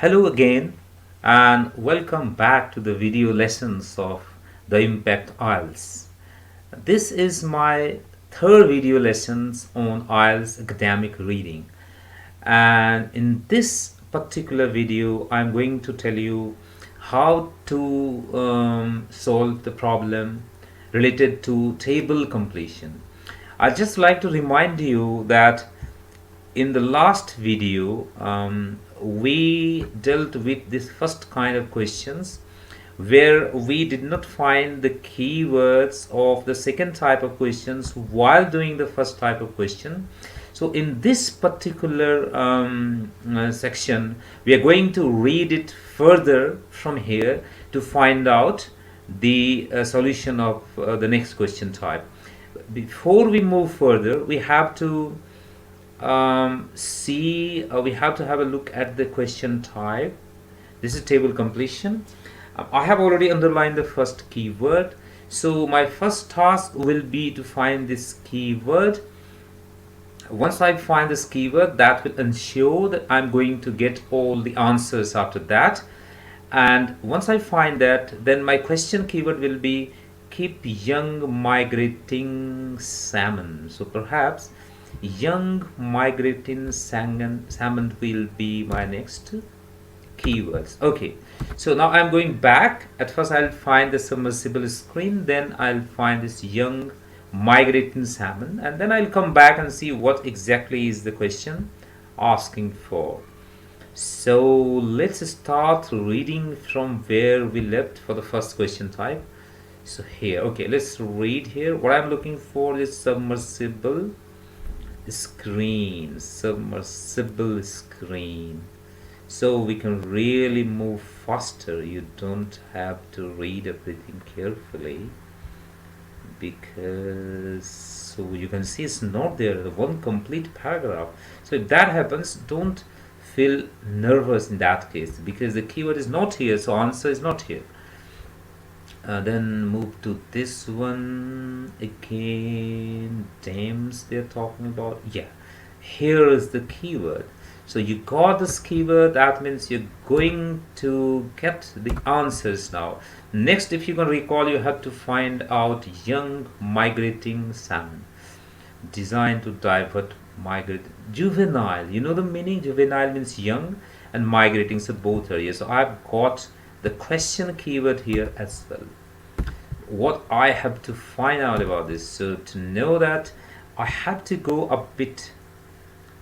Hello again and welcome back to the video lessons of the Impact IELTS. This is my third video lessons on IELTS academic reading, and in this particular video I'm going to tell you how to solve the problem related to table completion. I'd just like to remind you that in the last video we dealt with this first kind of questions where we did not find the keywords of the second type of questions while doing the first type of question. So in this particular section we are going to read it further from here to find out the solution of the next question type. Before we move further, we have to we have to have a look at the question type. This is table completion. I have already underlined the first keyword, so my first task will be to find this keyword. Once I find this keyword, that will ensure that I'm going to get all the answers after that. And once I find that, then my question keyword will be keep young migrating salmon. So perhaps young migrating salmon will be my next keywords. Okay, so now I'm going back. At first I'll find the submersible screen, then I'll find this young migrating salmon, and then I'll come back and see what exactly is the question asking for. So let's start reading from where we left for the first question type. So here, okay, let's read here. What I'm looking for is submersible screen. So we can really move faster. You don't have to read everything carefully, because so you can see it's not there, one complete paragraph. So if that happens, don't feel nervous in that case, because the keyword is not here, so answer is not here. Then move to this one again. Dams they're talking about. Yeah, here is the keyword. So you got this keyword, that means you're going to get the answers now. Next, if you can recall, you have to find out young migrating salmon, designed to divert migrate. Juvenile, you know the meaning? Juvenile means young and migrating, so both are here. So I've got the question keyword here as well. What I have to find out about this, so to know that, I have to go a bit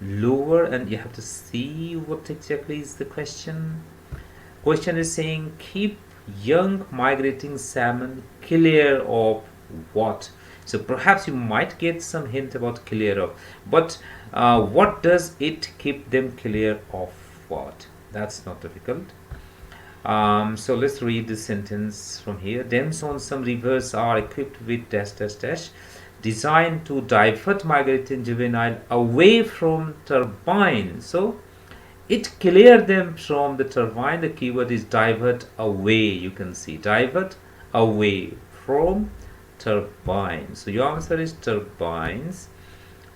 lower and you have to see what exactly is the question. Question is saying keep young migrating salmon clear of what? So perhaps you might get some hint about clear of, but what does it keep them clear of what? That's not difficult. So let's read the sentence from here. Dams on some rivers are equipped with dash dash dash, designed to divert migrating juvenile away from turbine. So it cleared them from the turbine. The keyword is divert away. You can see divert away from turbine. So your answer is turbines,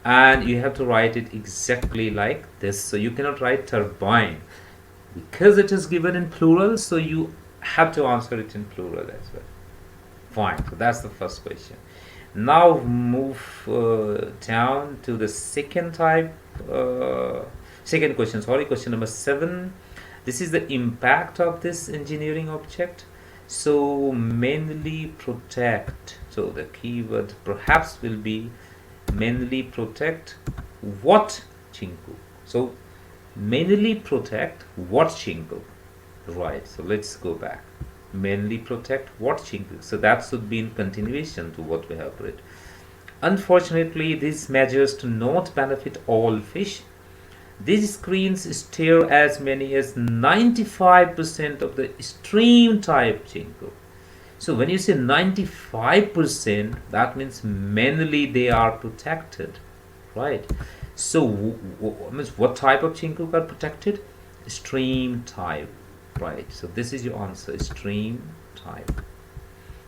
and you have to write it exactly like this. So you cannot write turbine because it is given in plural, so you have to answer it in plural as well. Fine, so that's the first question. Now move down to the second type, second question, sorry, question number 7. This is the impact of this engineering object. So mainly protect, so the keyword perhaps will be mainly protect what chinku. So mainly protect what chinku, right? So let's go back. Mainly protect what chinku, so that should be in continuation to what we have read. Unfortunately, these measures do not benefit all fish. These screens steer as many as 95% of the stream type chinku. So when you say 95%, that means mainly they are protected, right? So means what type of chinku are protected? Stream type, right? So this is your answer, stream type.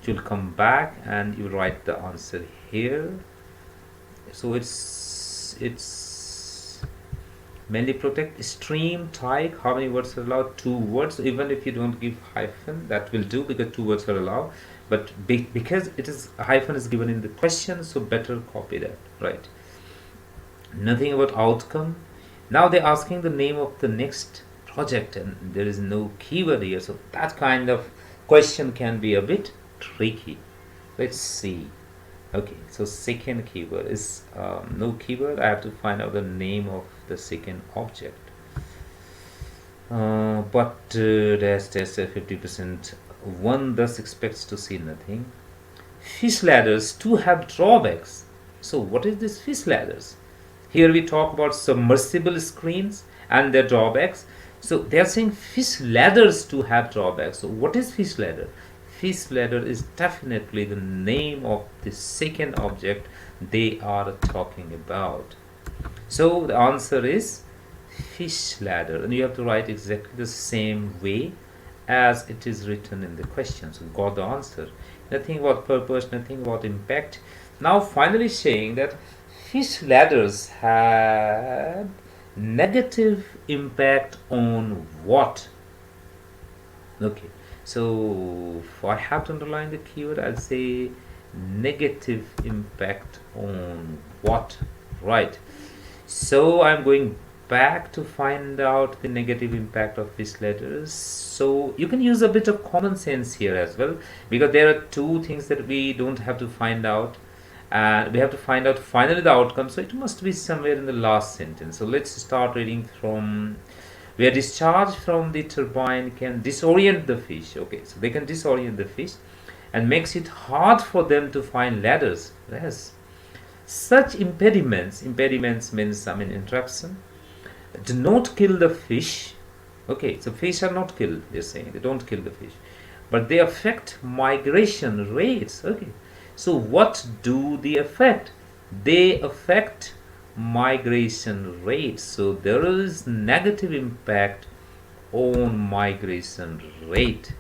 You'll come back and you write the answer here. So it's Mainly protect, stream, type. How many words are allowed? 2 words. Even if you don't give hyphen, that will do, because 2 words are allowed. But because it is hyphen is given in the question, so better copy that, right? Nothing about outcome. Now they're asking the name of the next project, and there is no keyword here, so that kind of question can be a bit tricky. Let's see. Okay, so second keyword is no keyword. I have to find out the name of the second object. But that's 50%. One thus expects to see nothing. Fish ladders too have drawbacks. So what is this fish ladders? Here we talk about submersible screens and their drawbacks. So they are saying fish ladders too have drawbacks. So what is fish ladder? Fish ladder is definitely the name of the second object they are talking about. So the answer is fish ladder, and you have to write exactly the same way as it is written in the question. So got the answer. Nothing about purpose, nothing about impact. Now finally saying that fish ladders had negative impact on what? Okay, so if I have to underline the keyword, I'll say negative impact on what, right? So I'm going back to find out the negative impact of fish ladders. So you can use a bit of common sense here as well, because there are two things that we don't have to find out, and we have to find out finally the outcome. So it must be somewhere in the last sentence. So let's start reading from where discharge from the turbine can disorient the fish. Okay, so they can disorient the fish and makes it hard for them to find ladders. Yes, such impediments means interruption, do not kill the fish. Okay, so fish are not killed, they're saying they don't kill the fish, but they affect migration rates. Okay, so what do they affect? They affect migration rates. So there is negative impact on migration rate,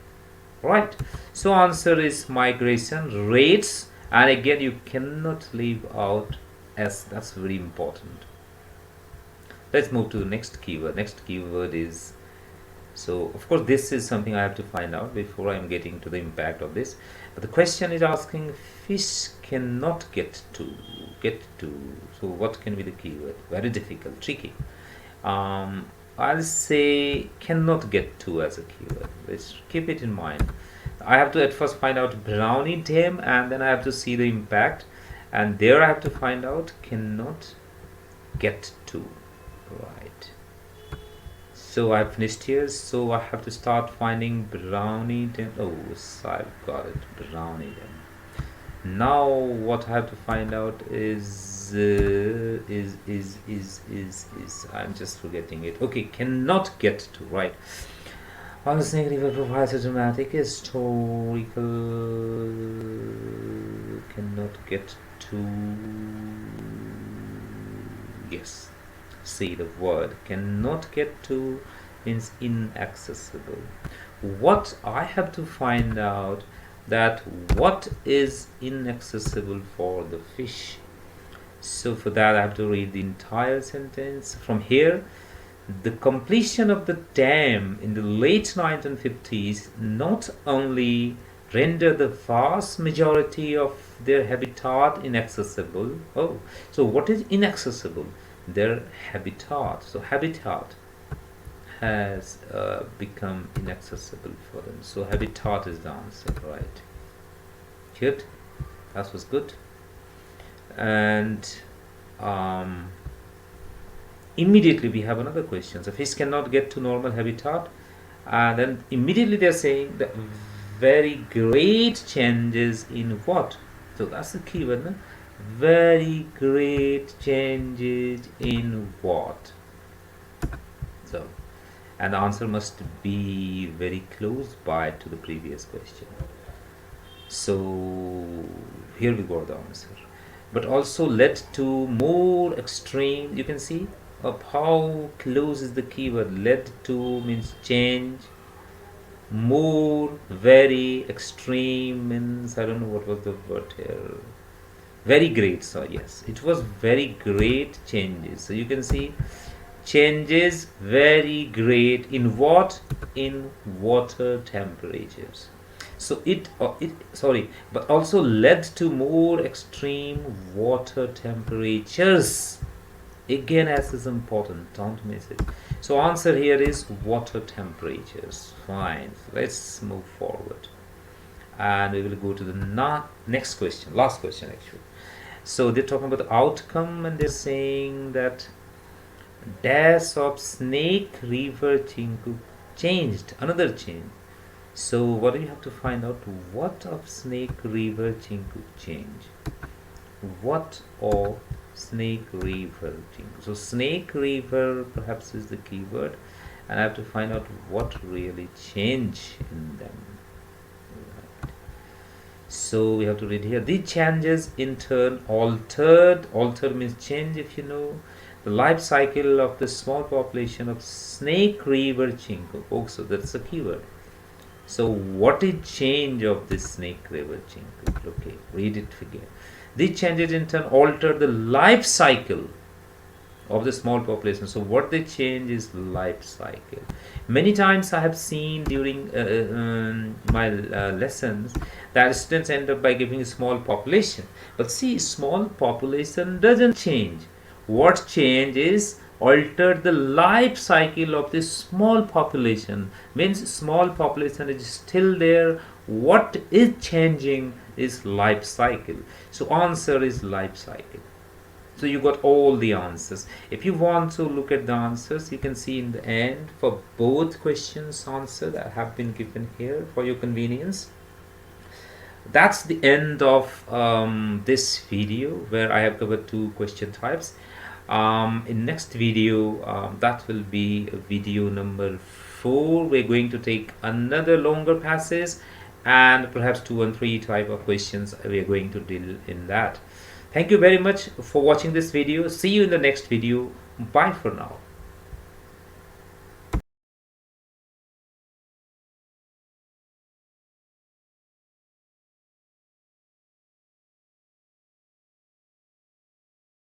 right? So answer is migration rates, and again you cannot leave out S. That's very important. Let's move to the next keyword. Next keyword is, so of course this is something I have to find out before I'm getting to the impact of this, but the question is asking fish cannot get to. So what can be the keyword? Very difficult, tricky. I'll say cannot get to as a keyword. Let's keep it in mind. I have to at first find out Brownie Dam, and then I have to see the impact, and there I have to find out cannot get to, right? So I've finished here, so I have to start finding Brownie Dam. Oh, I've got it, Brownie Dam. Now what I have to find out is I'm just forgetting it. Okay, cannot get to, right? While the Snake River provides a dramatic historical, cannot get to, yes, see the word cannot get to means inaccessible. What I have to find out, that what is inaccessible for the fish. So for that I have to read the entire sentence. From here, the completion of the dam in the late 1950s not only rendered the vast majority of their habitat inaccessible. Oh, so what is inaccessible? Their habitat. So habitat has become inaccessible for them. So habitat is the answer, right? Good. That was good. And immediately we have another question. So fish cannot get to normal habitat, and then immediately they're saying that very great changes in what? So that's the keyword, no? Very great changes in what? So, and the answer must be very close by to the previous question. So here we got the answer, but also led to more extreme. You can see of how close is the keyword. Led to means change, more, very, extreme means, I don't know what was the word here, very great. So yes, it was very great changes. So you can see changes very great in what? In water temperatures. So but also led to more extreme water temperatures. Again, as is important, don't miss it. So answer here is water temperatures. Fine. So let's move forward, and we will go to the next question, last question actually. So they're talking about the outcome, and they're saying that dash of Snake River Chinku changed, another change. So what do you have to find out? What of Snake River Chinku change? What of Snake River Chinku? So Snake River perhaps is the keyword, and I have to find out what really changed in them. Right. So we have to read here. The changes in turn altered. Altered means change, if you know. The life cycle of the small population of Snake River Chinku. Oh, so that's a keyword. So what is change of this Snake River Chinku? Okay, read it again. These changes in turn alter the life cycle of the small population. So what they change is life cycle. Many times I have seen during my lessons that students end up by giving a small population. But see, small population doesn't change. What change is altered the life cycle of this small population. Means small population is still there. What is changing is life cycle. So answer is life cycle. So you got all the answers. If you want to look at the answers, you can see in the end for both questions answer that have been given here for your convenience. That's the end of this video where I have covered two question types. In next video, that will be video number 4. We're going to take another longer passage, and perhaps 2 and 3 type of questions we are going to deal in that. Thank you very much for watching this video. See you in the next video. Bye for now.